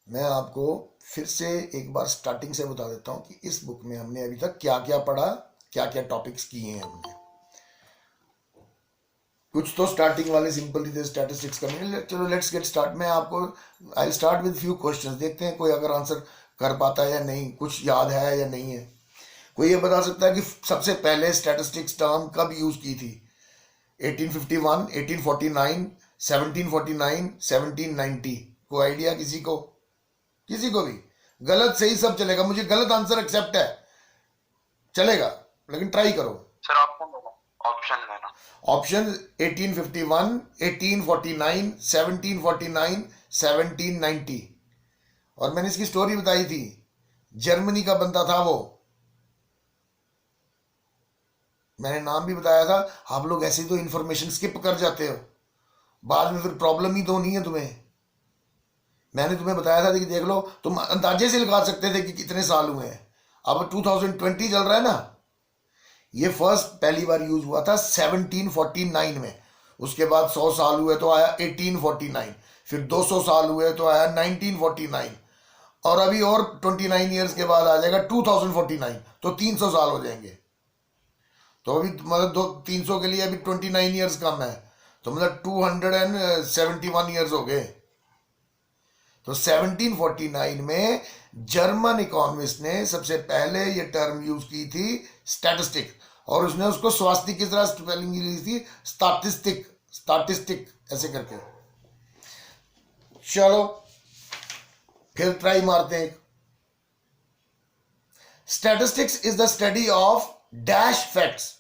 मैं आपको फिर से एक बार स्टार्टिंग से बता देता हूं कि इस बुक में हमने अभी तक क्या क्या पढ़ा, क्या क्या टॉपिक्स किए हैं हमने। कुछ तो स्टार्टिंग वाले सिंपल ही थे, स्टैटिस्टिक्स करने। चलो लेट्स गेट स्टार्ट। मैं आपको I start with few questions, देखते हैं कोई अगर आंसर कर पाता है या नहीं, कुछ याद है या नहीं है। कोई ये बता सकता है कि सबसे पहले स्टैटिस्टिक्स टर्म कब यूज की थी? 1851, 1849, 1749, 1790? कोई आइडिया किसी को? किसी को भी? गलत सही सब चलेगा, मुझे गलत आंसर एक्सेप्ट है, चलेगा, लेकिन ट्राई करो। सर ऑप्शन देना, ऑप्शन देना। ऑप्शन: 1851, 1849, 1749, 1790। और मैंने इसकी स्टोरी बताई थी, जर्मनी का बंदा था वो, मैंने नाम भी बताया था। आप लोग ऐसे ही तो इंफॉर्मेशन स्किप कर जाते हो, बाद में फिर प्रॉब्लम ही तो नहीं है तुम्हें। मैंने तुम्हें बताया था कि देख लो, तुम अंदाजे से लगा सकते थे कि कितने साल हुए हैं। अब 2020 चल रहा है ना, ये फर्स्ट पहली बार यूज हुआ था 1749 में। उसके बाद 100 साल हुए तो आया 1849, फिर 200 साल हुए तो आया 1949, और अभी और 29 ईयर्स के बाद आ जाएगा 2049, तो 300 साल हो जाएंगे। तो अभी मतलब 300 के लिए अभी 29 ईयर्स कम है, तो मतलब 271 ईयर्स हो गए। तो 1749 में जर्मन इकोनॉमिस्ट ने सबसे पहले ये टर्म यूज की थी, स्टैटिस्टिक, और उसने उसको स्वास्थ्य की तरह स्पेलिंग ली थी, स्टैटिस्टिक, स्टैटिस्टिक ऐसे करके। चलो फिर ट्राई मारते हैं। Statistics is the study of dash facts,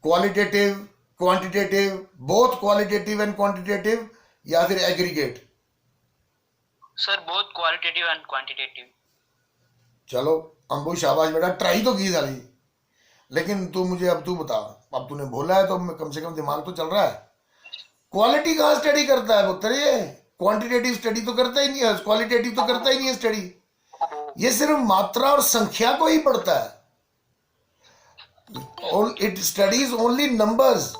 qualitative, quantitative, both qualitative and quantitative, या फिर aggregate? Sir both qualitative and quantitative. चलो अंबू शाबाश बेटा, ट्राई तो की सारी। लेकिन तू मुझे अब तू बता, अब तूने बोला है तो कम से कम दिमाग तो चल रहा है। क्वालिटी कहाँ स्टडी करता है पुत्र? ये क्वांटिटेटिव स्टडी तो करता ही नहीं है, क्वालिटेटिव तो करता ही नहीं है स्टडी। ये सिर्फ मात्रा और संख्या को ही पढ़ता है। It studies only numbers,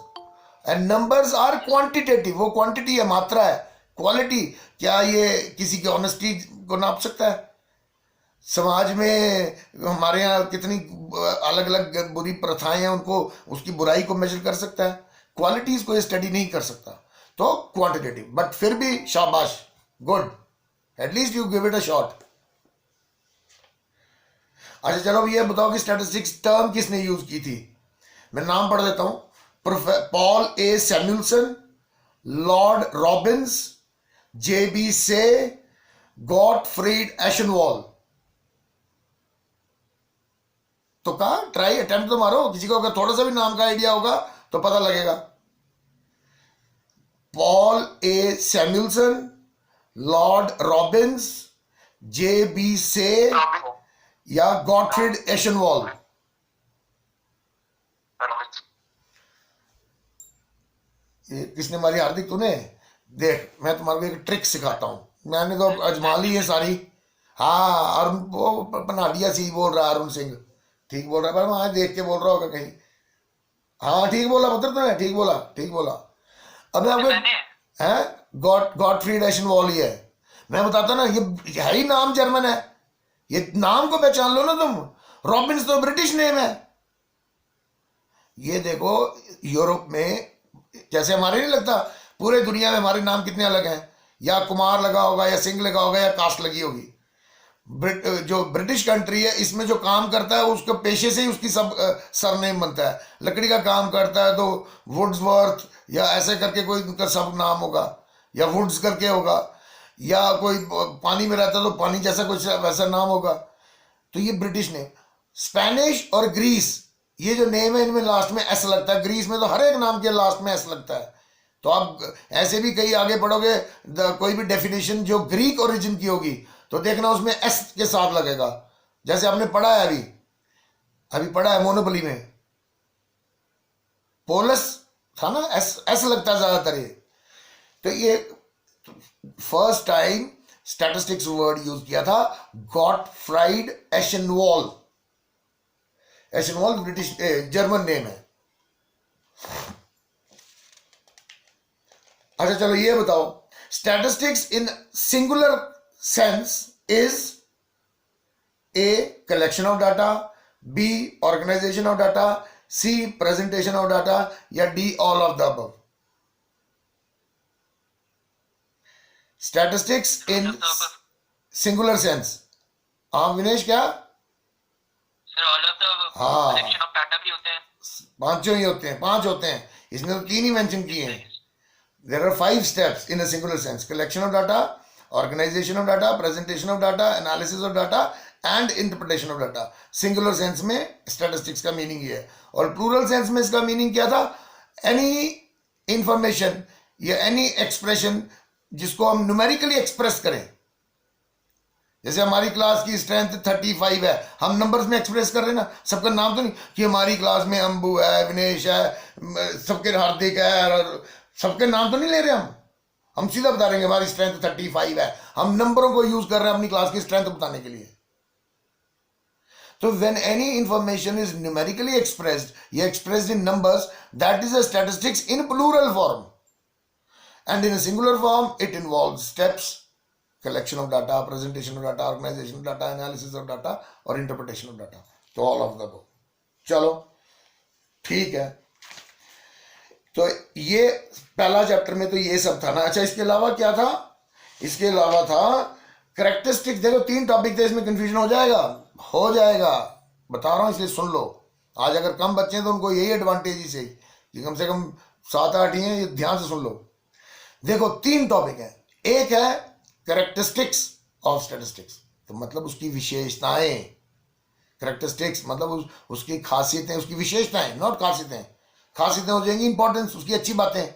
and numbers are quantitative. वो क्वांटिटी है, मात्रा है। क्वालिटी क्या ये किसी की ऑनेस्टी को नाप सकता है? समाज में हमारे यहाँ कितनी अलग अलग बुरी प्रथाएं हैं, उनको, उसकी बुराई को मेजर कर सकता है? क्वालिटीज को ये स्टडी नहीं कर सकता। तो क्वांटिटेटिव, बट फिर भी शाबाश, good, at least you give it a shot. अच्छा चलो ये बताओ कि स्टैटिस्टिक्स टर्म किसने यूज की थी? मैं नाम पढ़ देता हूं: Paul A Samuelson, Lord Robbins, J B Say, Gottfried एशनवॉल। तो कहा ट्राई, अटेम्प्ट तो मारो, किसी को अगर थोड़ा सा भी नाम का आइडिया होगा तो पता लगेगा। Paul A Samuelson, Lord Robbins, J B Say, या गॉटफ्रीड एशनवॉल? ये किसने मारी हार्दिक तूने? देख मैं तुम्हारे को एक ट्रिक सिखाता हूं, मैंने तो अजमा ली है सारी। हाँ, और वो पनाडिया सी बोल रहा है, अरुण सिंह ठीक बोल रहा है, पर वहां देख के बोल रहा होगा कहीं। हाँ ठीक बोला पुत्र, तुमने ठीक बोला, ठीक बोला। अब मैं आपको है, गॉटफ्रीड एशनवॉल ही है। मैं बताता ना, ये है ही नाम जर्मन है, ये नाम को पहचान लो ना तुम। रॉबिन्स तो ब्रिटिश नेम है। ये देखो, यूरोप में जैसे हमारे नहीं लगता, पूरे दुनिया में हमारे नाम कितने अलग हैं। या कुमार लगा होगा, या सिंह लगा होगा, या कास्ट लगी होगी। जो ब्रिटिश कंट्री है, इसमें जो काम करता है उसके पेशे से ही उसकी सब सरनेम बनता है। लकड़ी का काम करता है तो वुड्सवर्थ, या ऐसे करके कोई उनका सब नाम होगा, या वुड्स करके होगा, या कोई पानी में रहता है तो पानी जैसा कुछ वैसा नाम होगा। तो ये ब्रिटिश नेम। स्पेनिश और ग्रीस, ये जो नेम है इनमें लास्ट में एस लगता है। ग्रीस में तो हर एक नाम के लास्ट में एस लगता है। तो आप ऐसे भी कहीं आगे पढ़ोगे, कोई भी डेफिनेशन जो ग्रीक ओरिजिन की होगी तो देखना उसमें एस के साथ लगेगा। जैसे आपने पढ़ा है अभी, अभी पढ़ा है मोनोपोली में, पोलस था ना, एस एस लगता है ज्यादातर ये। तो ये first time statistics word use किया था गॉटफ्राइड एशनवॉल। एशनवॉल ब्रिटिश जर्मन नेम है। अच्छा चलो ये बताओ, statistics in singular sense is A, collection of data, B, organization of data, C, presentation of data, या D, all of the above? Statistics in singular sense. हाँ विनेश, क्या? सर ऑल ऑफ द हाँ, collection of data भी होते हैं। पांचों ही होते हैं, पांच होते हैं, इसमें तो तीन ही मेंशन किए हैं. There are 5 steps in a singular sense: collection of data, organization of data, presentation of data, analysis of data and interpretation of data. Singular sense में statistics का meaning ये है. और plural sense में इसका meaning क्या था? Any information या any expression जिसको हम numerically express करें. जैसे हमारी क्लास की स्ट्रेंथ 35 है, हम नंबर्स में एक्सप्रेस कर रहे हैं ना, सबका नाम तो नहीं कि हमारी क्लास में अंबू है, विनेश है, सबके हार्दिक है, और सबके नाम तो नहीं ले रहे हम सीधा बता रहे हैं हमारी स्ट्रेंथ 35 है. हम नंबरों को यूज कर रहे हैं अपनी क्लास की स्ट्रेंथ बताने के लिए. तो when any information is numerically expressed या expressed in numbers, that is a statistics in plural form. And in a singular form it involves steps: collection of data, presentation of data, organization of data, analysis of data और interpretation of data. तो all of the above. चलो ठीक है. तो ये पहला chapter में तो ये सब था ना. अच्छा, इसके अलावा क्या था? इसके अलावा था करेक्टरिस्टिक्स. देखो 3 टॉपिक थे, इसमें कंफ्यूजन हो जाएगा, बता रहा हूं, इसलिए सुन लो. आज अगर कम बच्चे हैं तो उनको यही एडवांटेज ही सही कि कम से कम 7-8 ही हैं, ये ध्यान से सुन लो. देखो 3 टॉपिक हैं. एक है करेक्टरिस्टिक्स ऑफ स्टैटिस्टिक्स, तो मतलब उसकी विशेषताएं. करेक्टरिस्टिक्स मतलब उसकी खासियतें, उसकी विशेषताएं, नॉट खासियतें. खासियतें हो जाएंगी इंपॉर्टेंस, उसकी अच्छी बातें.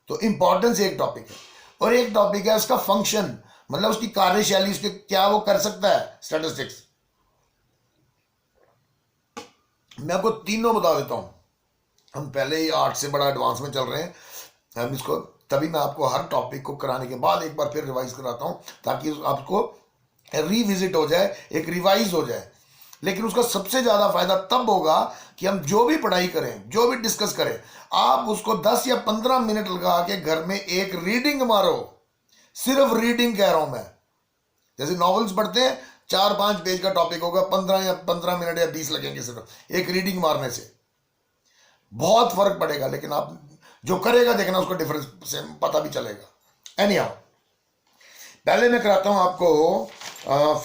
तो इंपॉर्टेंस एक टॉपिक है. और एक टॉपिक है उसका फंक्शन, मतलब उसकी कार्यशैली, उसके क्या वो कर सकता है स्टैटिस्टिक्स. मैं आपको तीनों बता देता हूं. हम पहले ही 8 से बड़ा एडवांस में चल रहे हैं. हम इसको तभी मैं आपको हर टॉपिक को कराने के बाद एक बार फिर रिवाइज कराता हूं, ताकि आपको रिविजिट हो जाए, एक रिवाइज हो जाए. लेकिन उसका सबसे ज्यादा फायदा तब होगा कि हम जो भी पढ़ाई करें, जो भी डिस्कस करें, आप उसको 10 या 15 मिनट लगा के घर में एक रीडिंग मारो. सिर्फ रीडिंग कह रहा हूं मैं. जैसे नॉवेल्स पढ़ते हैं, 4-5 पेज का टॉपिक होगा, 15 मिनट या 20 लगेंगे सिर्फ एक रीडिंग मारने से. बहुत फर्क पड़ेगा. लेकिन आप जो करेगा देखना, उसको डिफरेंस से पता भी चलेगा. एनी हाउ, पहले मैं कराता हूं आपको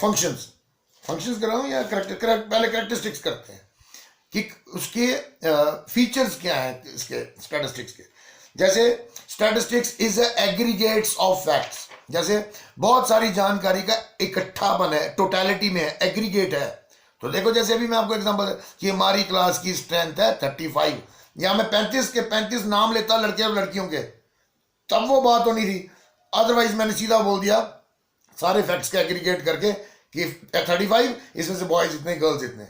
फंक्शंस कराऊं या पहले करेक्टरिस्टिक्स करते हैं कि उसके फीचर्स क्या हैं इसके स्टैटिस्टिक्स के. जैसे statistics is aggregates of facts. जैसे बहुत सारी जानकारी का इकट्ठापन है, टोटलिटी में है, एग्रीगेट है. तो देखो, जैसे अभी मैं आपको एग्जांपल कि हमारी क्लास की स्ट्रेंथ है 35, या मैं 35 के 35 नाम लेता लड़के और लड़कियों के, तब वो बात होनी थी. अदरवाइज मैंने सीधा बोल दिया सारे फैक्ट्स के एग्रीगेट करके कि 35, इसमें से बॉयज इतने, गर्ल्स इतने.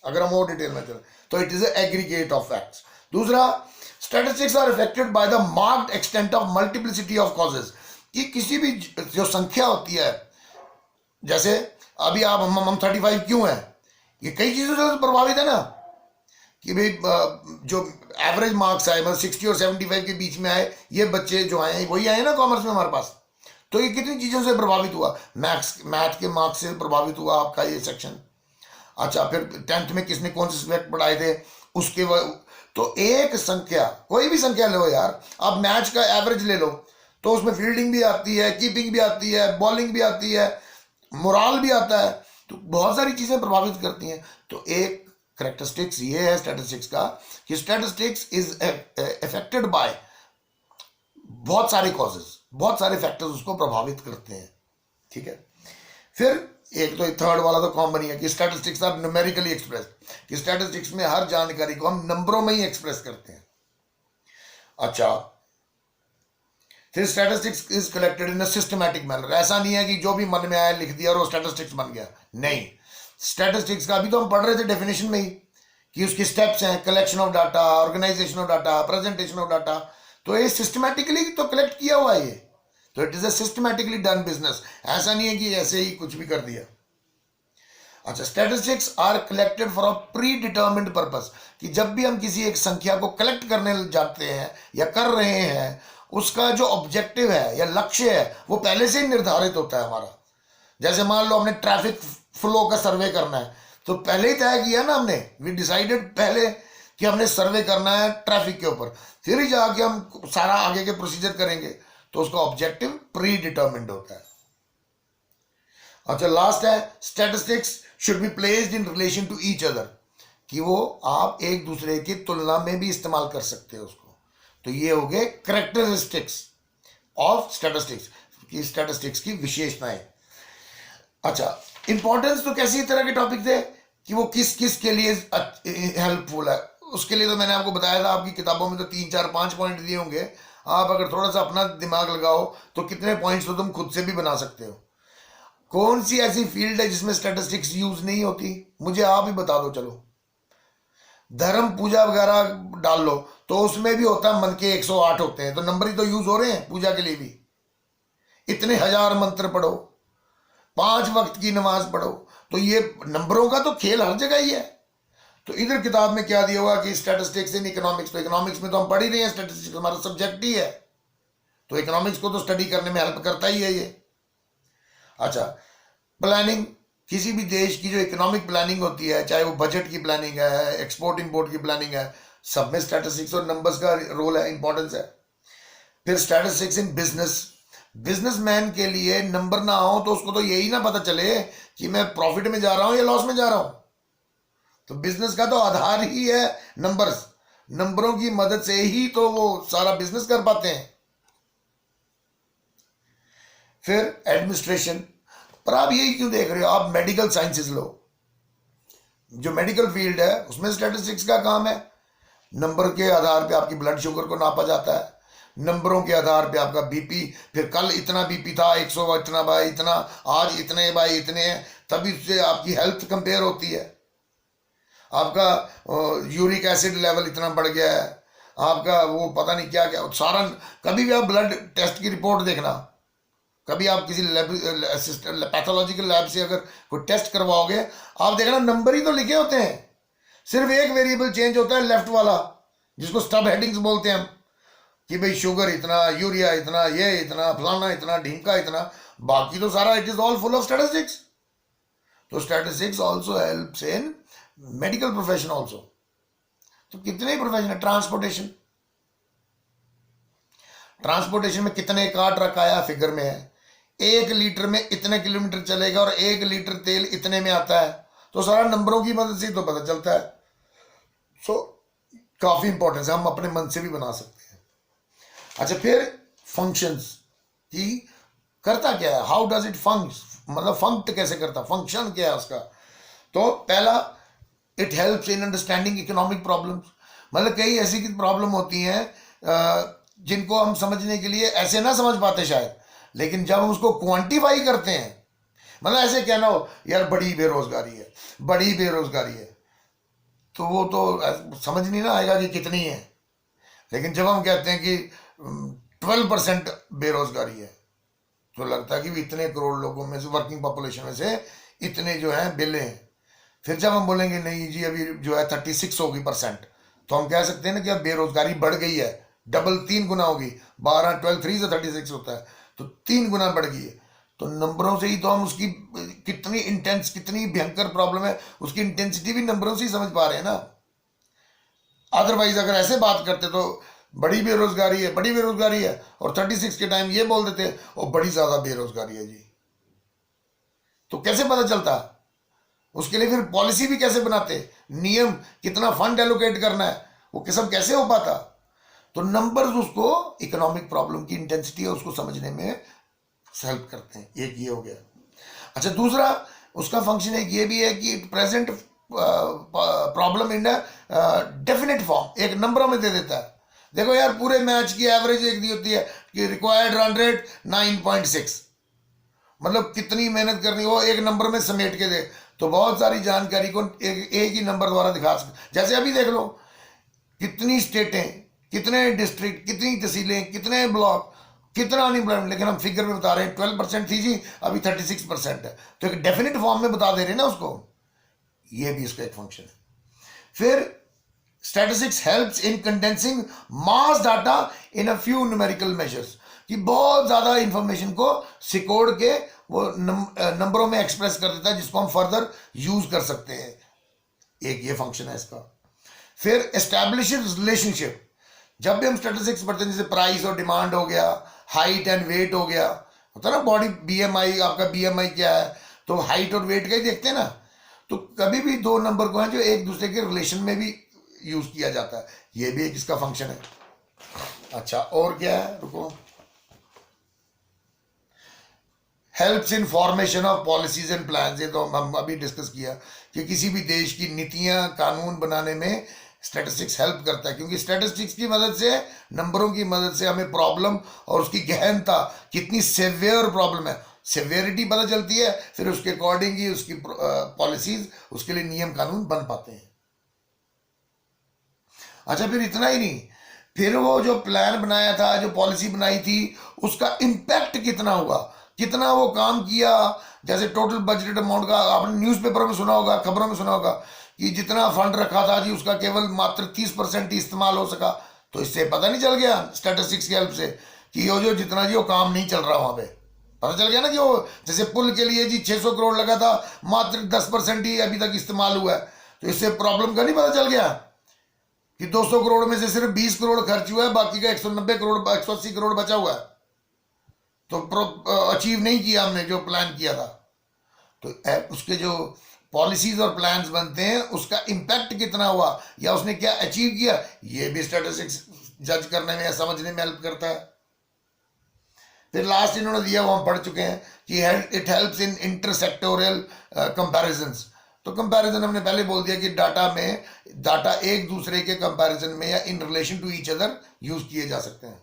अगर हम और डिटेल में चलें तो it is aggregate of facts. दूसरा, statistics are affected by the marked extent of multiplicity of causes. कि किसी भी जो संख्या होती है, जैसे अभी आप हम 35 क्यों है, ये कई चीजों से प्रभावित है ना. कि भाई जो एवरेज मार्क्स आए, मतलब 60 और 75 के बीच में आए, ये बच्चे जो आए वही आए ना कॉमर्स में हमारे पास. तो ये कितनी चीजों से प्रभावित हुआ. मैथ के मार्क्स से प्रभावित हुआ आपका ये सेक्शन. अच्छा, फिर 10th में किसने कौन से सब्जेक्ट पढ़ाए थे उसके तो एक संख्या, कोई भी संख्या लो यार, आप मैच का एवरेज ले लो, तो उसमें फील्डिंग भी आती है, कीपिंग भी आती है, बॉलिंग भी आती है, मोरल भी आता है. तो बहुत सारी चीजें प्रभावित करती हैं. तो एक करेक्टरिस्टिक्स ये है स्टैटिस्टिक्स का कि स्टैटिस्टिक्स इज अफेक्टेड बाय बहुत सारे कॉजेज, बहुत सारे फैक्टर्स उसको प्रभावित करते हैं. ठीक है. फिर एक तो थर्ड वाला तो कॉमन ही है कि स्टैटिस्टिक्स आर न्यूमेरिकली एक्सप्रेस, कि स्टैटिस्टिक्स में हर जानकारी को हम नंबरों में ही एक्सप्रेस करते हैं. अच्छा, फिर statistics is collected in a systematic manner. ऐसा नहीं है कि जो भी मन में आया लिख दिया और वो स्टैटिस्टिक्स बन गया. नहीं, स्टैटिस्टिक्स का अभी तो हम पढ़ रहे थे डेफिनेशन में ही कि उसके स्टेप्स हैं: collection of data, organisation of data, presentation of data. तो ये सिस्टमैटिकली तो कलेक्ट किया हुआ है ये. तो it is a systematically done business. ऐसा नहीं है कि ऐसे ही कुछ भी कर दिया. अच्छा, statistics are collected for a predetermined purpose, कि जब भी हम किसी एक संख्या को कलेक्ट करने जाते हैं या कर रहे हैं, उसका जो ऑब्जेक्टिव है या लक्ष्य है वो पहले से ही निर्धारित होता है हमारा. जैसे मान लो हमने ट्रैफिक फ्लो का सर्वे करना है, तो पहले ही तय किया ना हमने, वी डिसाइडेड पहले कि हमने सर्वे करना है ट्रैफिक के ऊपर, फिर ही जाके हम सारा आगे के प्रोसीजर करेंगे, तो उसका ऑब्जेक्टिव प्री डिटर्मिन्ड होता है। अच्छा, लास्ट है statistics should be placed in relation to each other, कि वो आप एक दूसरे की तुलना में भी इस्तेमाल कर सकते हो उसको। तो ये हो गए कैरेक्टरिस्टिक्स ऑफ स्टैटिस्टिक्स, की स्टैटिस्टिक्स की विशेषताएं। अच्छा, इंपॉर्टेंस तो कैसी तरह के टॉपिक थे कि वो किस किस के लिए हेल्पफुल है, उसके लिए तो मैंने आपको बताया था, आपकी किताबों में तो 3 4 5 पॉइंट दिए होंगे, आप अगर थोड़ा सा अपना दिमाग लगाओ तो कितने पॉइंट्स तो तुम खुद से भी बना सकते हो। कौन सी ऐसी फील्ड है जिसमें स्टैटिस्टिक्स यूज नहीं होती, मुझे आप ही बता दो। चलो, धर्म पूजा वगैरह डाल लो तो उसमें भी होता है मन के 108 होते हैं, तो नंबर ही तो यूज हो रहे हैं पूजा के लिए भी। इतने हजार मंत्र पढ़ो, 5 वक्त की नमाज पढ़ो, तो ये नंबरों का तो खेल हर जगह ही है। तो इधर किताब में क्या दिया हुआ कि स्टैटिस्टिक्स इन इकोनॉमिक्स, तो इकोनॉमिक्स में तो हम पढ़ ही रहे हैं, स्टैटिस्टिक्स हमारा सब्जेक्ट ही है, तो इकोनॉमिक्स को तो स्टडी करने में हेल्प करता ही है ये। अच्छा, प्लानिंग, किसी भी देश की जो इकोनॉमिक प्लानिंग होती है, चाहे वो बजट की प्लानिंग है, एक्सपोर्ट इंपोर्ट की प्लानिंग है, सब में स्टैटिस्टिक्स और नंबर्स का रोल है, इंपॉर्टेंस है। फिर स्टैटिस्टिक्स इन बिजनेस, बिजनेसमैन के लिए नंबर ना हो तो उसको तो यही ना पता चले कि मैं प्रॉफिट में जा रहा हूं या लॉस में जा रहा हूं, तो बिजनेस का तो आधार ही है नंबर्स, नंबरों की मदद से ही तो वो सारा बिजनेस कर पाते हैं। फिर एडमिनिस्ट्रेशन, पर आप यही क्यों देख रहे हो, आप मेडिकल साइंसेस लो, जो मेडिकल फील्ड है उसमें स्टैटिस्टिक्स का काम है, नंबर के आधार पे आपकी ब्लड शुगर को नापा जाता है, नंबरों के आधार पे आपका बीपी, फिर कल इतना बीपी था 100 इतना बाई इतना, आज इतने बाई इतने हैं, तभी उससे आपकी हेल्थ कंपेयर होती है। आपका यूरिक एसिड लेवल इतना बढ़ गया है, आपका वो पता नहीं क्या क्या सारा, कभी भी आप ब्लड टेस्ट की रिपोर्ट देखना, कभी आप किसी पैथोलॉजिकल लैब से अगर कोई टेस्ट करवाओगे, आप देखना नंबर ही तो लिखे होते हैं, सिर्फ एक वेरिएबल चेंज होता है लेफ्ट वाला, जिसको स्टब हेडिंग्स बोलते हैं हम, कि भाई शुगर इतना, यूरिया इतना, ये इतना, फलाना इतना, ढीमका इतना, बाकी तो सारा it is all full of statistics. तो statistics also helps in medical profession also. तो कितने प्रोफेशन है, ट्रांसपोर्टेशन, ट्रांसपोर्टेशन में कितने का ट्रक आया फिगर में है, 1 लीटर में इतने किलोमीटर चलेगा और 1 लीटर तेल इतने में आता है, तो सारा नंबरों की मदद से तो पता चलता है। सो काफी इंपॉर्टेंस है, हम अपने मन से भी बना सकते हैं। अच्छा, फिर फंक्शंस की करता क्या है, हाउ डज इट फंक्श, मतलब फंक्ट कैसे करता, फंक्शन क्या है उसका। तो पहला, it helps in understanding economic problems, मतलब कई ऐसी प्रॉब्लम होती हैं जिनको हम समझने के लिए ऐसे ना समझ पाते शायद, लेकिन जब हम उसको क्वांटिफाई करते हैं, मतलब ऐसे कहना हो यार बड़ी बेरोजगारी है, बड़ी बेरोजगारी है, तो वो तो समझ नहीं ना आएगा कि कितनी है, लेकिन जब हम कहते हैं कि 12% बेरोजगारी है, तो लगता है कि इतने करोड़ लोगों में से, वर्किंग पॉपुलेशन में से इतने जो है बिले हैं। फिर जब हम बोलेंगे नहीं जी अभी जो है 36 होगी %, तो हम कह सकते हैं ना कि अब बेरोजगारी बढ़ गई है, डबल 3 गुना होगी, 12 12 3 से 36 होता है, तो 3 गुना बढ़ गई है। तो नंबरों से ही तो हम उसकी कितनी इंटेंस, कितनी भयंकर प्रॉब्लम है, उसकी इंटेंसिटी भी नंबरों से ही समझ पा रहे हैं ना। अदरवाइज अगर ऐसे बात करते तो बड़ी बेरोजगारी है, बड़ी बेरोजगारी है, और 36 के टाइम ये बोल देते और बड़ी ज्यादा बेरोजगारी है जी, तो कैसे पता चलता, उसके लिए फिर पॉलिसी भी कैसे बनाते, नियम, कितना फंड एलोकेट करना है, वो सब कैसे हो पाता। तो नंबर्स उसको इकोनॉमिक प्रॉब्लम की इंटेंसिटी है उसको समझने में हेल्प करते हैं, एक ये हो गया। अच्छा, दूसरा उसका फंक्शन एक ये भी है कि present problem in definite form, एक नंबरों में दे देता है। देखो यार, पूरे मैच की एवरेज एक दी होती है कि रिक्वायर्ड रन रेट 9.6, मतलब कितनी मेहनत करनी, वो एक नंबर में समेट के दे, तो बहुत सारी जानकारी को एक ही नंबर द्वारा दिखा सकते। जैसे अभी देख लो, कितनी स्टेटें, कितने डिस्ट्रिक्ट, कितनी तहसीलें, कितने ब्लॉक, कितना अनएम्प्लॉयमेंट, लेकिन हम फिगर में बता रहे हैं 12% थी जी, अभी 36% है, तो एक डेफिनेट फॉर्म में बता दे रहे हैं ना उसको, ये भी इसका एक फंक्शन है। फिर statistics helps in condensing mass data in a few numerical measures, कि बहुत ज्यादा इंफॉर्मेशन को सिकोड़ के वो नंबरों में एक्सप्रेस कर देता है, जिसको हम फर्दर यूज कर सकते हैं। एक ये फंक्शन है इसका। फिर एस्टैब्लिश रिलेशनशिप, जब भी हम स्टैटिस्टिक्स पढ़ते हैं, जैसे प्राइस और डिमांड हो गया, हाइट एंड वेट हो गया, होता है ना बॉडी बीएमआई, आपका बीएमआई क्या है, तो हाइट और वेट का ही देखते हैं ना। तो कभी भी दो नंबर को है जो एक दूसरे के रिलेशन में भी यूज किया जाता है, ये भी एक इसका फंक्शन है। अच्छा, और क्या है, रुको। Helps in formation of policies and plans, ये तो हम अभी डिस्कस किया कि किसी भी देश की नीतियां कानून बनाने में स्टैटिस्टिक्स हेल्प करता है, क्योंकि स्टैटिस्टिक्स की मदद से, नंबरों की मदद से हमें प्रॉब्लम और उसकी गहनता, कितनी सेवियर प्रॉब्लम है, सेवियरिटी पता चलती है, फिर उसके अकॉर्डिंग ही उसकी पॉलिसीज, उसके लिए नियम कानून बन पाते हैं। अच्छा, फिर इतना ही नहीं, फिर वो जो प्लान बनाया था, जो पॉलिसी बनाई थी, उसका इम्पैक्ट कितना हुआ, कितना वो काम किया। जैसे टोटल बजट अमाउंट का आपने न्यूज़पेपर में सुना होगा, खबरों में सुना होगा कि जितना फंड रखा था जी, उसका केवल मात्र 30% ही इस्तेमाल हो सका। तो इससे पता नहीं चल गया स्टैटिस्टिक्स की हेल्प से कि ये जो जितना जी वो काम नहीं चल रहा वहां पे, पता चल गया ना कि वो जैसे पुल के लिए जी 600 करोड़ लगा था, मात्र 10% ही अभी तक इस्तेमाल हुआ है। तो इससे प्रॉब्लम का नहीं पता चल गया कि 200 करोड़ में से सिर्फ 20 करोड़ खर्च हुआ है, बाकी का 190 करोड़ 180 करोड़ बचा हुआ है, तो अचीव नहीं किया हमने जो प्लान किया था। तो उसके जो पॉलिसीज और प्लान्स बनते हैं, उसका इम्पैक्ट कितना हुआ या उसने क्या अचीव किया, ये भी स्टैटिस्टिक्स जज करने में या समझने में हेल्प करता है। फिर लास्ट इन्होंने दिया, वो हम पढ़ चुके हैं कि इट हेल्प्स इन इंटरसेक्टोरियल कंपैरिजंस। तो कंपैरिजन हमने पहले बोल दिया कि डाटा एक दूसरे के कंपैरिजन में या in relation to each other use किए जा सकते हैं।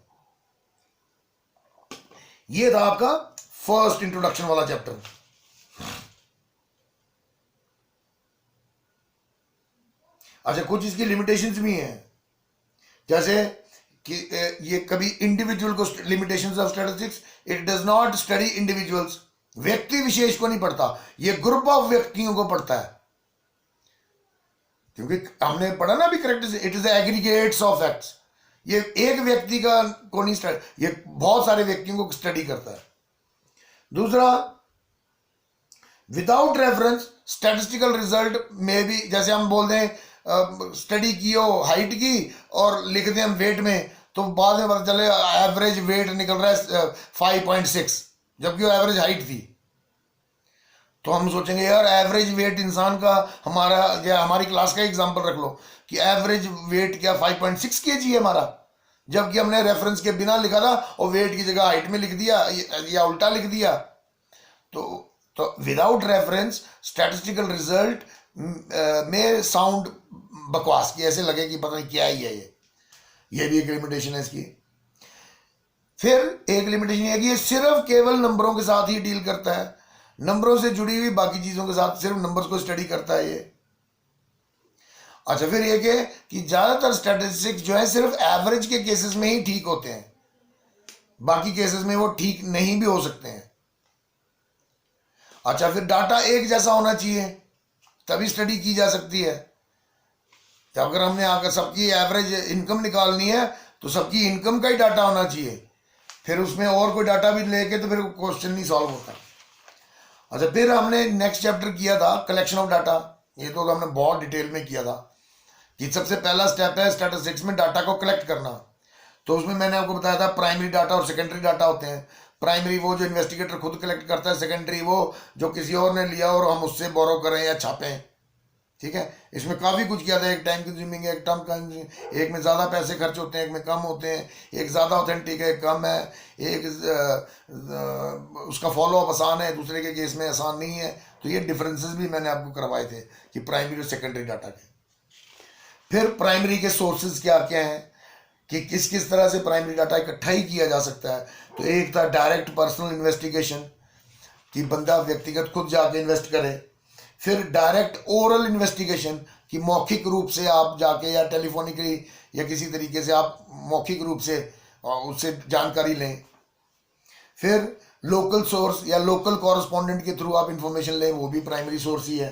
ये था आपका फर्स्ट इंट्रोडक्शन वाला चैप्टर। अच्छा, कुछ इसकी लिमिटेशंस भी हैं, जैसे कि ये कभी इंडिविजुअल को, limitations of statistics, it does not study individuals, व्यक्ति विशेष को नहीं पढ़ता, ये ग्रुप ऑफ व्यक्तियों को पढ़ता है। क्योंकि हमने पढ़ा ना अभी correct, it is aggregates of facts, ये एक व्यक्ति का को नहीं स्टडी, ये बहुत सारे व्यक्तियों को स्टडी करता है। दूसरा, विदाउट रेफरेंस स्टैटिस्टिकल रिजल्ट में भी, जैसे हम बोल दें स्टडी की हो हाइट की और लिख दें हम वेट में, तो बाद में पता चले एवरेज वेट निकल रहा है 5.6, जबकि वो एवरेज हाइट थी। तो हम सोचेंगे यार एवरेज वेट इंसान का, हमारा या हमारी क्लास का एग्जांपल रख लो कि एवरेज वेट क्या 5.6 kg है हमारा, जबकि हमने रेफरेंस के बिना लिखा था और वेट की जगह हाइट में लिख दिया या उल्टा लिख दिया। तो विदाउट रेफरेंस स्टैटिस्टिकल रिजल्ट में साउंड बकवास की, ऐसे लगे कि पता नहीं क्या ही है ये भी एक लिमिटेशन है इसकी। फिर एक लिमिटेशन है कि ये सिर्फ केवल नंबरों के साथ ही डील करता है, नंबरों से जुड़ी हुई बाकी चीजों के साथ सिर्फ नंबर्स को स्टडी करता है ये। अच्छा, फिर ये कि ज्यादातर स्टैटिस्टिक्स जो है सिर्फ एवरेज के केसेस में ही ठीक होते हैं, बाकी केसेस में वो ठीक नहीं भी हो सकते हैं। अच्छा, फिर डाटा एक जैसा होना चाहिए तभी स्टडी की जा सकती है। तो अगर हमने आकर सबकी एवरेज इनकम निकालनी है तो सबकी इनकम का ही डाटा होना चाहिए, फिर उसमें और कोई डाटा भी लेके तो फिर क्वेश्चन नहीं सॉल्व होता। अच्छा, फिर हमने नेक्स्ट चैप्टर किया था कलेक्शन ऑफ डाटा, ये तो हमने बहुत डिटेल में किया था कि सबसे पहला स्टेप है स्टैटिस्टिक्स में डाटा को कलेक्ट करना। तो उसमें मैंने आपको बताया था प्राइमरी डाटा और सेकेंडरी डाटा होते हैं। प्राइमरी वो जो इन्वेस्टिगेटर खुद कलेक्ट करता है, सेकेंडरी वो जो किसी और ने लिया और हम उससे बोरो करें या छापें। ठीक है, इसमें काफ़ी कुछ किया था, एक टाइम कंज्यूमिंग है, एक टर्म कंज्यूमिंग, एक में ज़्यादा पैसे खर्च होते हैं, एक में कम होते हैं, एक ज़्यादा ऑथेंटिक है, एक कम है, एक उसका फॉलोअप आसान है, दूसरे के केस में आसान नहीं है। तो ये डिफरेंसेस भी मैंने आपको करवाए थे कि प्राइमरी और सेकेंडरी डाटा के। फिर प्राइमरी के सोर्सेज क्या क्या हैं कि किस किस तरह से प्राइमरी डाटा इकट्ठा ही किया जा सकता है। तो एक था डायरेक्ट पर्सनल इन्वेस्टिगेशन कि बंदा व्यक्तिगत खुद जाके इन्वेस्ट करे। फिर डायरेक्ट ओरल इन्वेस्टिगेशन कि मौखिक रूप से आप जाके या टेलीफोनिकली या किसी तरीके से आप मौखिक रूप से उससे जानकारी लें। फिर लोकल सोर्स या लोकल कॉरेस्पॉन्डेंट के थ्रू आप इंफॉर्मेशन लें, वो भी प्राइमरी सोर्स ही है।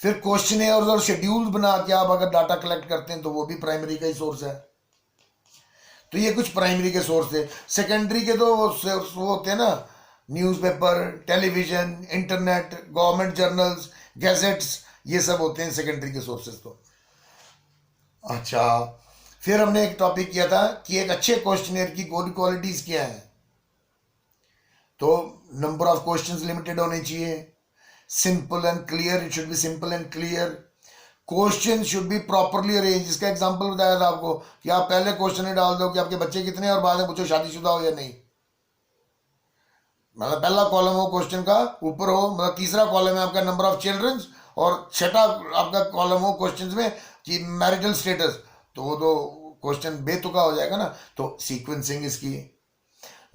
फिर क्वेश्चनेयर और शेड्यूल बना के आप अगर डाटा कलेक्ट करते हैं तो वो भी प्राइमरी का ही सोर्स है। तो ये कुछ प्राइमरी के सोर्स थे। सेकेंडरी के तो वो होते हैं ना newspaper, television, internet, government journals, gadgets, ये सब होते हैं सेकेंडरी के सोर्सेज। तो अच्छा, फिर हमने एक टॉपिक किया था कि एक अच्छे क्वेश्चनियर की गुड क्वालिटीज क्या है। तो नंबर ऑफ क्वेश्चंस लिमिटेड होने चाहिए, simple and clear, it should be simple and clear, question should be properly arrange. इसका एग्जांपल बताया था आपको कि आप पहले क्वेश्चन डाल दो कि आपके बच्चे कितने हैं और बाद में पूछो शादीशुदा हो या नहीं। मतलब पहला कॉलम हो क्वेश्चन का ऊपर हो, मतलब तीसरा कॉलम है आपका नंबर ऑफ चिल्ड्रंस, और छठा आपका कॉलम हो क्वेश्चंस में कि मैरिटल स्टेटस, तो वो तो क्वेश्चन बेतुका हो जाएगा ना। तो सीक्वेंसिंग इसकी,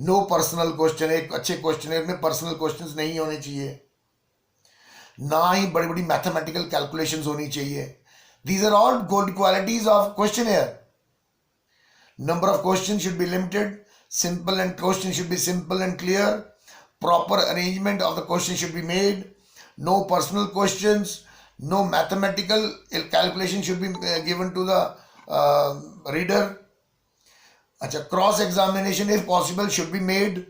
नो पर्सनल क्वेश्चन, एक अच्छे क्वेश्चनर में पर्सनल क्वेश्चंस नहीं होने चाहिए, ना ही बड़ी बड़ी मैथमेटिकल कैलकुलेशंस होनी चाहिए। These are all good qualities of questioner. Number of questions should be limited. Simple and question should be simple and clear. Proper arrangement of the question should be made. No personal questions. No mathematical calculation should be given to the reader. Achha, cross examination if possible should be made.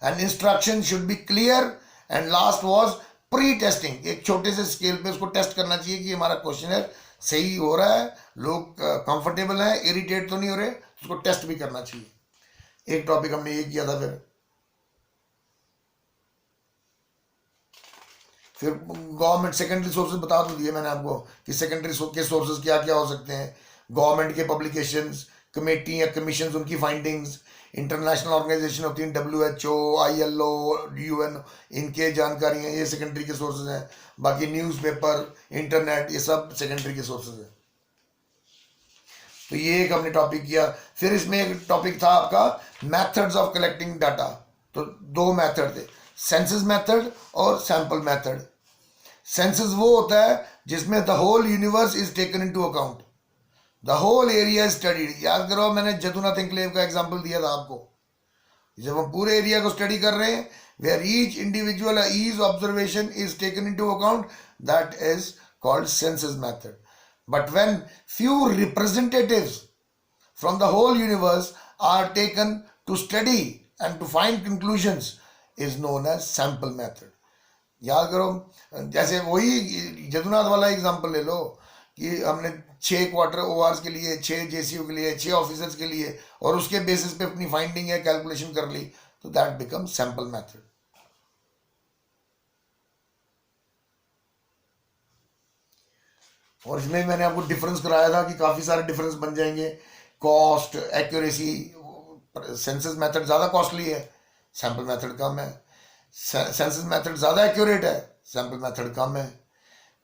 And instruction should be clear. And last was pre testing, एक छोटे से scale पे उसको test करना चाहिए कि हमारा question सही हो रहा है, लोग कंफर्टेबल हैं, इरिटेट तो नहीं हो रहे, उसको टेस्ट भी करना चाहिए। एक टॉपिक हमने ये किया था। फिर गवर्नमेंट सेकेंडरी सोर्सेज बता तो दिए मैंने आपको कि सेकेंडरी के सोर्सेज क्या क्या हो सकते हैं। गवर्नमेंट के पब्लिकेशंस, कमेटी या कमीशन, उनकी फाइंडिंग्स, इंटरनेशनल ऑर्गेनाइजेशन होती हैं WHO, ILO, UN, इनके जानकारी हैं, ये सेकेंडरी के सोर्सेज हैं। बाकी न्यूज़पेपर, इंटरनेट, ये सब सेकेंडरी के सोर्सेज हैं। तो ये एक हमने टॉपिक किया। फिर इसमें एक टॉपिक था आपका मेथड्स ऑफ कलेक्टिंग डाटा। तो दो मेथड थे, सेंसस मेथड और सैंपल मेथड। सेंसस वो होता है जिसमें the whole universe is taken into account, the whole area is studied. याद करो मैंने जदुनाथ एन्क्लेव का एग्जांपल दिया था आपको। जब हम पूरे एरिया को स्टडी कर रहे हैं, where each individual is observation is taken into account, that is called census method. But when few representatives from the whole universe are taken to study and to find conclusions is known as sample method. याद करो, जैसे वही जदुनाथ वाला example ले लो कि हमने 6 quarter ओआर्स के लिए, 6 JCU के लिए, 6 ऑफिसर्स के लिए, और उसके बेसिस पे अपनी फाइंडिंग है कैलकुलेशन कर ली, तो दैट बिकम सैंपल मेथड। और इसमें मैंने आपको डिफरेंस कराया था कि काफी सारे डिफरेंस बन जाएंगे। कॉस्ट, एक्यूरेसी, सेंसस मेथड ज़्यादा कॉस्टली है, सैंपल मेथड कम है। सेंसस मेथड ज़्यादा एक्यूरेट है, सैंपल मेथड कम है।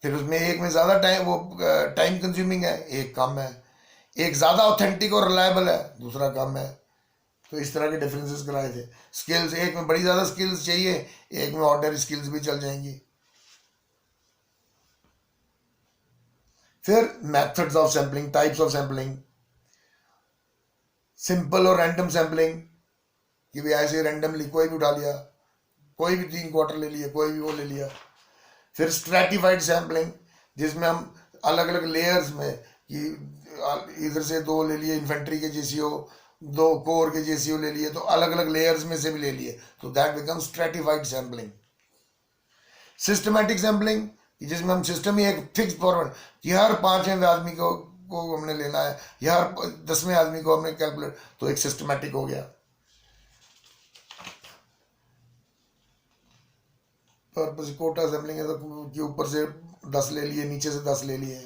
फिर उसमें एक में ज़्यादा टाइम कंज्यूमिंग है, एक कम है। एक ज़्यादा ऑथेंटिक और रिलायबल है, दूसरा कम है। तो इस तरह के डिफरेंसेस कराए थे। स्किल्स, एक में बड़ी ज़्यादा स्किल्स चाहिए, एक में ऑर्डिनरी स्किल्स भी चल जाएंगी। फिर methods of sampling, types of sampling, simple और रैंडम सैम्पलिंग कि भी ऐसे रैंडमली कोई भी उठा लिया, कोई भी 3 क्वार्टर ले लिया, कोई भी वो ले लिया। फिर स्ट्रैटिफाइड सैम्पलिंग जिसमें हम अलग अलग लेयर्स में कि इधर से 2 ले लिए इन्फेंट्री के JCO, 2 कोर के JCO ले लिए, तो अलग अलग लेयर्स में से भी ले लिए, तो that become stratified sampling. Systematic sampling जिसमें हम सिस्टम ही एक फिक्स फॉर्मेट कि हर 5वें आदमी को हमने लेना है, या हर 10वें आदमी को हमने कैलकुलेट, तो एक सिस्टमैटिक हो गया। पर्पस कोटा सैम्पलिंग है तो कि ऊपर से 10 ले लिए, नीचे से 10 ले लिए।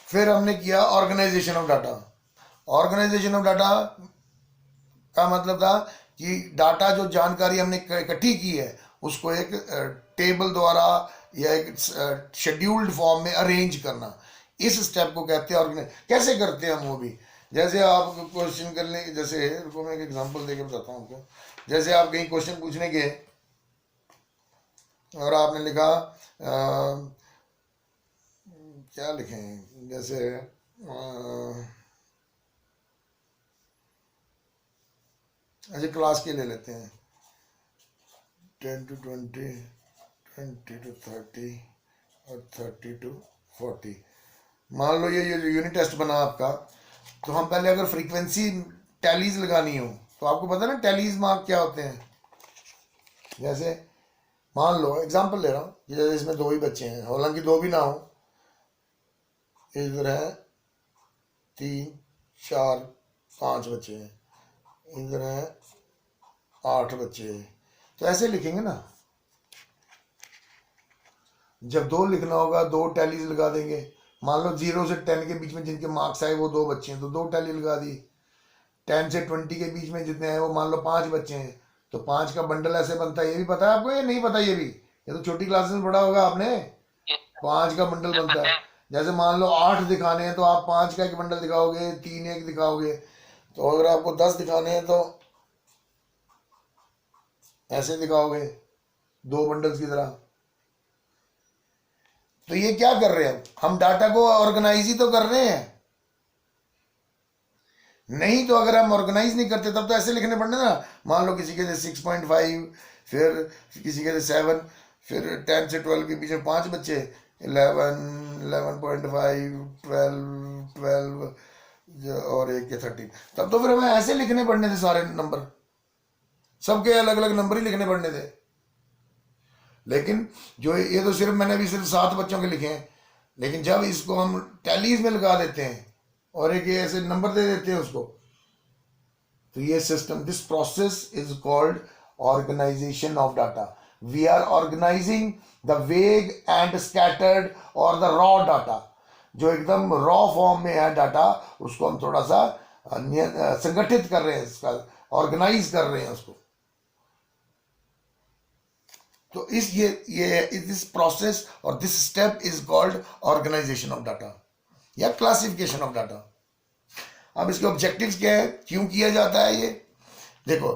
फिर हमने किया organisation of data. Organisation of data का मतलब था कि डाटा, जो जानकारी हमने इकट्ठी की है, उसको एक टेबल द्वारा या एक शेड्यूल्ड फॉर्म में अरेंज करना। इस स्टेप को कहते हैं ऑर्गेनाइज। कैसे करते हैं हम वो भी, जैसे आप क्वेश्चन कर लें, जैसे रुको मैं एक एग्जांपल देके बताता हूँ आपको। जैसे आप कहीं क्वेश्चन पूछने गए और आपने लिखा क्या लिखें, जैसे अच्छा क्लास के ले लेते हैं 10 to 20, 20 to 30 और 30 to 40। मान लो ये जो यूनिट टेस्ट बना आपका, तो हम पहले अगर फ्रीक्वेंसी टैलीज लगानी हो तो आपको पता है ना टैलीज मार्क क्या होते हैं। जैसे मान लो एग्जांपल ले रहा हूँ कि जैसे इसमें 2 ही बच्चे हैं, हालांकि 2 भी ना हो, इधर है 3 4 5 बच्चे हैं, इधर है 8 बच्चे हैं, तो ऐसे लिखेंगे ना। जब 2 लिखना होगा 2 टैलीज लगा देंगे। मान लो 0 से 10 के बीच में जिनके मार्क्स आए वो 2 बच्चे हैं तो 2 टैली लगा दी। 10 से 20 के बीच में जितने हैं वो मान लो 5 बच्चे हैं तो 5 का बंडल ऐसे बनता है। ये भी पता है आपको या नहीं पता? ये भी, ये तो छोटी क्लासेस में पढ़ा होगा आपने। 5 का बंडल सर बनता पता है। है। जैसे मान लो 8 दिखाने हैं तो आप 5 का एक बंडल दिखाओगे, 3 एक दिखाओगे। तो अगर आपको 10 दिखाने हैं तो ऐसे दिखाओगे, 2 बंडल्स की तरह। तो ये क्या कर रहे हैं? हम डाटा को ऑर्गेनाइज ही तो कर रहे हैं। नहीं तो अगर हम ऑर्गेनाइज नहीं करते तब तो ऐसे लिखने पड़ने ना। मान लो किसी के थे 6.5, फिर किसी के थे 7, फिर 10 से 12 के बीच में 5 बच्चे, 11, 11.5, 12 और एक के 13। तब तो फिर हमें ऐसे लिखने पड़ने थे सारे नंबर, सबके अलग अलग नंबर ही लिखने पड़ने थे। लेकिन जो ये तो सिर्फ मैंने भी सिर्फ 7 बच्चों के लिखे हैं। लेकिन जब इसको हम टैलीज में लगा देते हैं और एक ये ऐसे नंबर दे देते हैं उसको, तो ये system, this process is called organisation of data. We are organising the vague and scattered और द रॉ डाटा। जो एकदम रॉ फॉर्म में है डाटा, उसको हम थोड़ा सा संगठित कर रहे हैं, इसका ऑर्गेनाइज कर रहे हैं उसको। तो ये दिस प्रोसेस और this step is called organisation of data या क्लासिफिकेशन ऑफ डाटा। अब इसके ऑब्जेक्टिव्स क्या है, क्यों किया जाता है ये? देखो,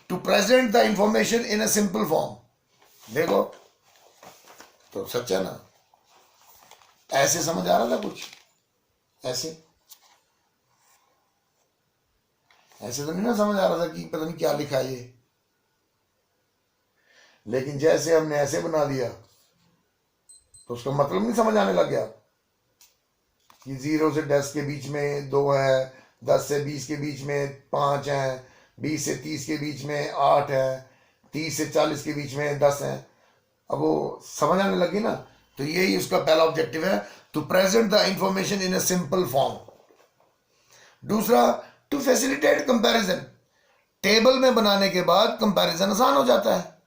to present the information in a simple form. देखो तो सच है ना, ऐसे समझ आ रहा था कुछ? ऐसे ऐसे तो नहीं ना समझ आ रहा था कि पता नहीं क्या लिखा है ये। लेकिन जैसे हमने ऐसे बना दिया तो उसका मतलब नहीं समझ आने लग गया कि 0 से 10 के बीच में 2 है, 10 से 20 के बीच में 5 है, 20 से 30 के बीच में 8 है, 30 से 40 के बीच में 10 है। अब वो समझ आने लगी ना। तो यही उसका पहला ऑब्जेक्टिव है, to present the information in a simple form. दूसरा, टू फैसिलिटेट कंपैरिजन। टेबल में बनाने के बाद कंपैरिजन आसान हो जाता है।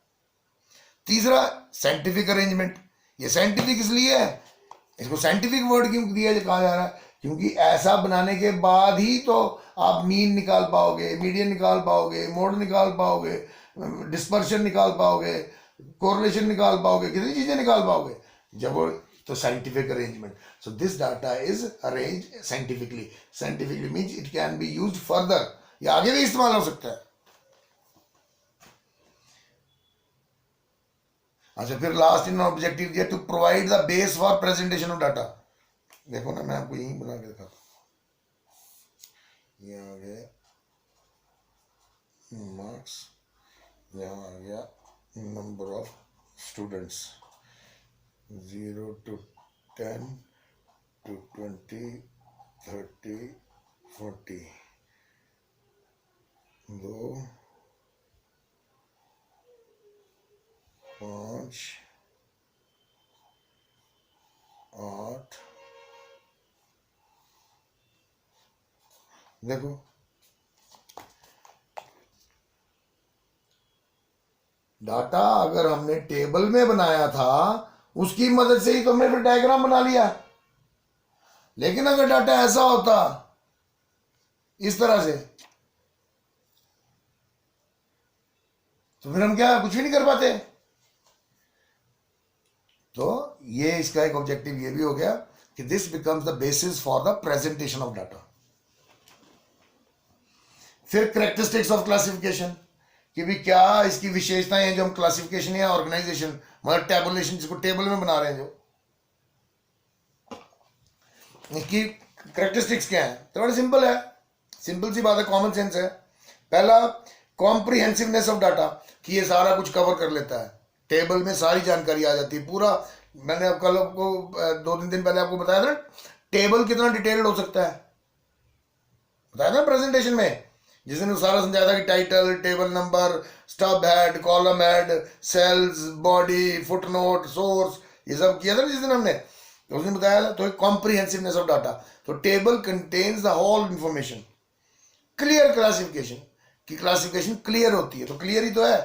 तीसरा, साइंटिफिक अरेंजमेंट। ये साइंटिफिक इसलिए है, इसको साइंटिफिक वर्ड क्यों दिया कहा जा रहा है? क्योंकि ऐसा बनाने के बाद ही तो आप मीन निकाल पाओगे, मीडियन निकाल पाओगे, मोड निकाल पाओगे, डिस्पर्शन निकाल पाओगे, कोरिलेशन निकाल पाओगे, कितनी चीजें निकाल पाओगे जब वो। तो scientific arrangement. So this data is arrange scientifically. Scientifically means it can be used further, ये आगे भी इस्तेमाल हो सकता है। अच्छा, फिर लास्ट इन ऑब्जेक्टिव दिया, to provide the base for presentation of data. देखो ना, मैं आपको यही बना के दिखाता हूं। ये आ गया मार्क्स, यहाँ आ गया number of students, 0 to 10 to 20, 30, 40, 2, 5, 8। देखो, डाटा अगर हमने टेबल में बनाया था उसकी मदद से ही तो हमने फिर डायग्राम बना लिया। लेकिन अगर डाटा ऐसा होता इस तरह से, तो फिर हम क्या कुछ भी नहीं कर पाते। तो ये इसका एक ऑब्जेक्टिव ये भी हो गया कि this becomes the basis for the presentation of data. फिर कैरेक्टरिस्टिक्स ऑफ क्लासिफिकेशन, कि भी क्या इसकी विशेषताएं हैं जो हम क्लासिफिकेशन या ऑर्गेनाइजेशन, मतलब टेबुलेशन, जिसको टेबल में बना रहे हैं, जो इसकी कैरेक्टरिस्टिक्स क्या है? तो बड़ा सिंपल है, सिंपल सी बात है, कॉमन सेंस है। पहला, कॉम्प्रिहेंसिवनेस ऑफ डाटा, कि ये सारा कुछ कवर कर लेता है, टेबल में सारी जानकारी आ जाती है पूरा। मैंने अब कल आपको 2-3 दिन पहले आपको बताया था, टेबल कितना डिटेल्ड हो सकता है, बताया ना प्रेजेंटेशन में, जिस दिन सारा समझाया था कि title, table number, stub head, column head, cells, body, footnote, source, ये सब किया था ना जिस दिन हमने, तो उसने बताया था। तो कॉम्प्रिहेंसिवनेस ऑफ डाटा, तो table contains the whole information, clear classification, की क्लासिफिकेशन क्लियर होती है, तो क्लियर ही तो है,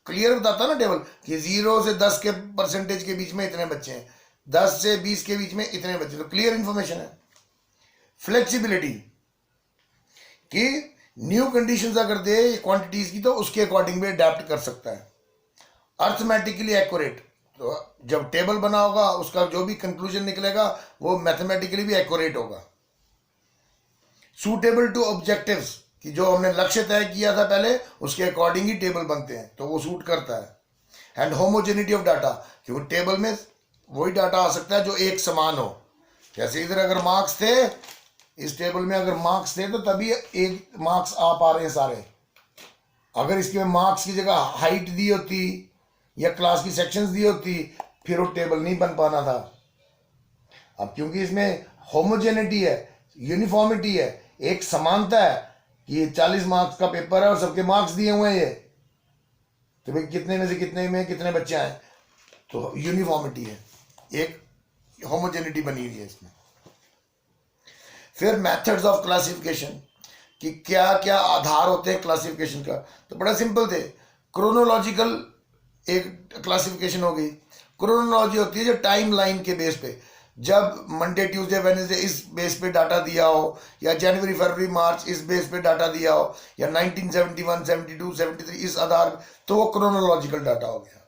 क्लियर बताता ना टेबल कि 0 से 10 के परसेंटेज के बीच में इतने बच्चे हैं, 10 से 20 के बीच में इतने बच्चे, तो क्लियर इंफॉर्मेशन है। फ्लेक्सिबिलिटी, कि न्यू कंडीशंस अगर दे क्वांटिटीज की तो उसके अकॉर्डिंग भी अडेप्ट कर सकता है। अर्थमेटिकली एक्यूरेट, तो जब टेबल बना होगा उसका जो भी कंक्लूजन निकलेगा वो मैथमेटिकली भी एक्यूरेट होगा। सूटेबल टू ऑब्जेक्टिव्स, कि जो हमने लक्ष्य तय किया था पहले उसके अकॉर्डिंग ही टेबल बनते हैं, तो वो सूट करता है। एंड होमोजेनिटी ऑफ डाटा, क्योंकि टेबल में वही डाटा आ सकता है जो एक समान हो, जैसे इधर अगर मार्क्स थे, इस टेबल में अगर मार्क्स थे तो तभी एक मार्क्स आ पा रहे हैं सारे, अगर इसके मार्क्स की जगह हाइट दी होती या क्लास की सेक्शंस दी होती फिर वो टेबल नहीं बन पाना था। अब क्योंकि इसमें होमोजेनिटी है, यूनिफॉर्मिटी है, एक समानता है कि ये 40 मार्क्स का पेपर है और सबके मार्क्स दिए हुए हैं ये, तो भाई कितने में से कितने में कितने बच्चे आए, तो यूनिफॉर्मिटी है, एक होमोजेनिटी बनी हुई है इसमें। फिर मेथड्स ऑफ क्लासिफिकेशन, कि क्या क्या आधार होते हैं क्लासिफिकेशन का, तो बड़ा सिंपल थे। क्रोनोलॉजिकल एक क्लासिफिकेशन हो गई, क्रोनोलॉजी होती है जो टाइम लाइन के बेस पे, जब मंडे ट्यूसडे वेडनेसडे इस बेस पे डाटा दिया हो, या जनवरी फरवरी मार्च इस बेस पे डाटा दिया हो, या 1971 72 73 इस आधार, तो वो क्रोनोलॉजिकल डाटा हो गया।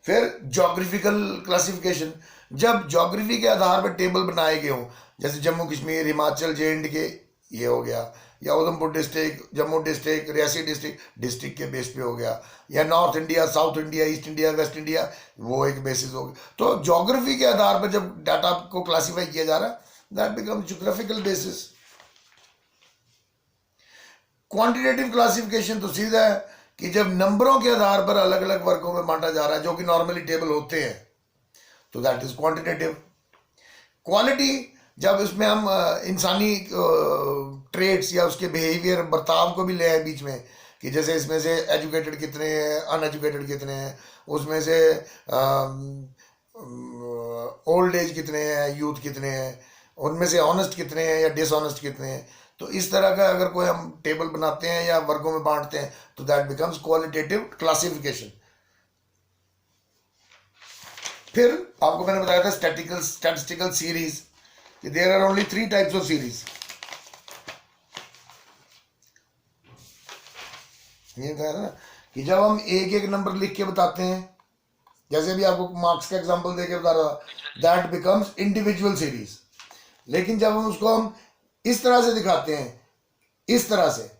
फिर जोग्राफिकल क्लासिफिकेशन, जब जोग्राफी के आधार पर टेबल बनाए गए हों, जैसे जम्मू कश्मीर, हिमाचल, JNK ये हो गया, या Udhampur district, Jammu district, Reasi district के बेस पे हो गया, या north India, south India, east India, waste India, वो एक बेसिस हो गया। तो जोग्राफी के आधार पर जब डाटा को क्लासीफाई किया जा रहा है, that become geographical basis. Quantitative classification तो सीधा है कि जब नंबरों के आधार पर अलग अलग वर्गों में बांटा जा रहा है, जो कि नॉर्मली टेबल होते हैं, तो दैट इज क्वांटिटेटिव। क्वालिटी, जब इसमें हम इंसानी ट्रेड्स या उसके बिहेवियर, बर्ताव को भी ले आए बीच में, कि जैसे इसमें से एजुकेटेड कितने हैं, अनएजुकेटेड कितने हैं, उसमें से ओल्ड एज कितने हैं, यूथ कितने हैं, उनमें से ऑनेस्ट कितने हैं या डिसऑनेस्ट कितने हैं, तो इस तरह का अगर कोई हम टेबल बनाते हैं या वर्गों में बांटते हैं तो दैट बिकम्स क्वालिटेटिव क्लासिफिकेशन। फिर आपको मैंने बताया था स्टैटिस्टिकल सीरीज, कि there are only 3 types of series. ये बताया ना कि जब हम एक एक नंबर लिख के बताते हैं, जैसे भी आपको मार्क्स का एग्जांपल देके बता रहा, दैट बिकम्स इंडिविजुअल सीरीज। लेकिन जब हम उसको हम इस तरह से दिखाते हैं, इस तरह से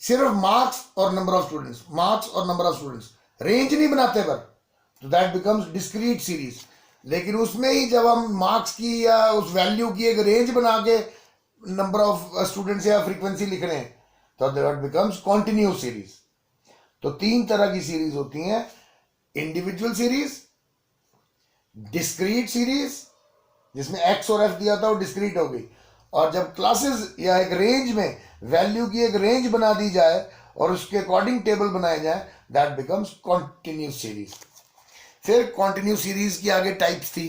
सिर्फ मार्क्स और नंबर ऑफ स्टूडेंट्स, मार्क्स और नंबर ऑफ स्टूडेंट्स, रेंज नहीं बनाते पर, तो दैट बिकम्स डिस्क्रीट सीरीज। लेकिन उसमें ही जब हम मार्क्स की या उस वैल्यू की एक रेंज बना के नंबर ऑफ स्टूडेंट्स या फ्रीक्वेंसी लिख रहे हैं, तो दैट बिकम्स कॉन्टिन्यूस सीरीज। तो 3 तरह की सीरीज होती हैं, इंडिविजुअल सीरीज, डिस्क्रीट सीरीज, जिसमें एक्स और एफ दिया था वो डिस्क्रीट हो गई, और जब क्लासेस या एक रेंज में वैल्यू की एक रेंज बना दी जाए और उसके अकॉर्डिंग टेबल बनाए जाए, दैट बिकम्स कॉन्टिन्यूस सीरीज। फिर कॉन्टिन्यूस सीरीज की आगे टाइप्स थी,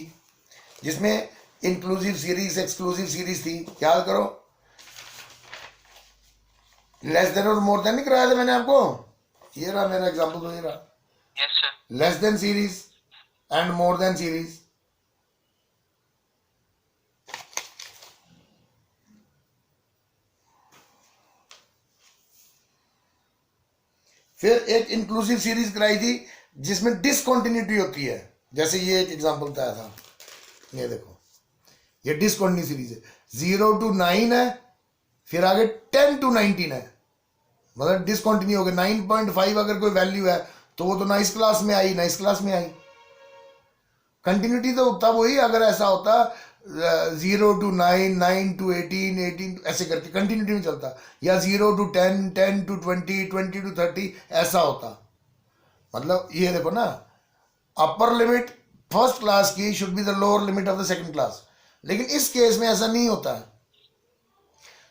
जिसमें इंक्लूसिव सीरीज, एक्सक्लूसिव सीरीज थी, याद करो। लेस देन और मोर देन नहीं कराया था मैंने आपको, ये रहा मेरा एग्जांपल, तो ये रहा, yes sir. Less than series and more than series. फिर एक इंक्लूसिव सीरीज कराई थी जिसमें डिसकंटिन्यूटी होती है, जैसे ये एक एग्जांपल बताया था, ये देखो, ये डिसकंटिन्यू सीरीज है, 0 to 9 है, फिर आगे 10 to 19 है, मतलब डिसकंटिन्यू हो गया। 9.5 अगर कोई वैल्यू है तो वो तो ना इस क्लास में आई ना इस क्लास में आई। कंटिन्यूटी तो तब वही अगर ऐसा होता 0 to 9, 9 to 18, 18 ऐसे करके कंटिन्यूटी में चलता, या 0 to 10, 10 to 20, 20 to 30 ऐसा होता। मतलब ये देखो ना, अपर लिमिट फर्स्ट क्लास की should be the lower limit of the second class, लेकिन इस केस में ऐसा नहीं होता है।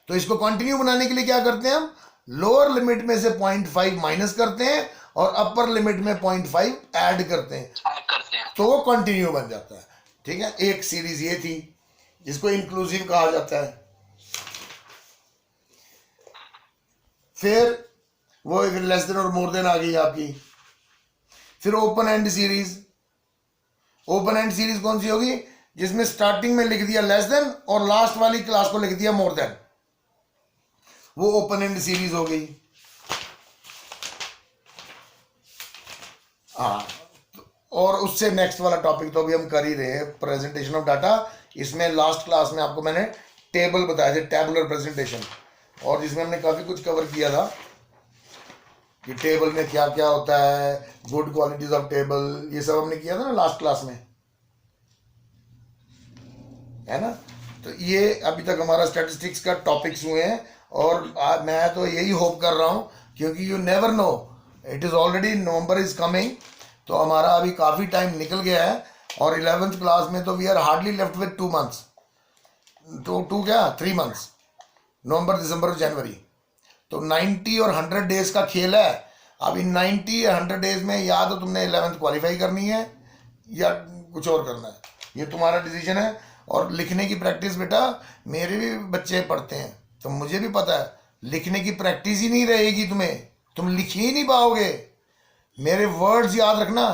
तो इसको कंटिन्यू बनाने के लिए क्या करते हैं हम, लोअर लिमिट में से 0.5 माइनस करते हैं और अपर लिमिट में 0.5 ऐड करते हैं, ऐड करते हैं। तो वो कंटिन्यू बन जाता है। ठीक है, एक सीरीज ये थी जिसको इंक्लूसिव कहा जाता है। फिर वो लेस देन और मोर देन आ गई आपकी। फिर open and series. Open and series कौन सी होगी, जिसमें स्टार्टिंग में लिख दिया लेस देन और लास्ट वाली क्लास को लिख दिया मोर देन, वो ओपन एंड सीरीज हो गई। हाँ, और उससे नेक्स्ट वाला टॉपिक तो अभी हम कर ही रहे हैं, प्रेजेंटेशन ऑफ डाटा। इसमें लास्ट क्लास में आपको मैंने टेबल बताए थे, टेबुलर प्रेजेंटेशन, और जिसमें हमने काफ़ी कुछ कवर किया था कि टेबल में क्या क्या होता है, गुड क्वालिटीज ऑफ टेबल, ये सब हमने किया था ना लास्ट क्लास में, है ना। तो ये अभी तक हमारा स्टैटिस्टिक्स का टॉपिक्स हुए हैं, और मैं तो यही होप कर रहा हूँ, क्योंकि you never know, it is already November is coming, तो हमारा अभी काफ़ी टाइम निकल गया है, और 11th क्लास में तो we are hardly left with 2 months, तो 3 मंथ्स, नवंबर दिसंबर जनवरी। तो 90 और 100 डेज का खेल है। अब इन 90 या 100 डेज में या तो तुमने 11th क्वालिफाई करनी है या कुछ और करना है, ये तुम्हारा डिसीजन है। और लिखने की प्रैक्टिस बेटा, मेरे भी बच्चे पढ़ते हैं तो मुझे भी पता है, लिखने की प्रैक्टिस ही नहीं रहेगी तुम्हें, तुम लिख ही नहीं पाओगे। मेरे वर्ड्स याद रखना,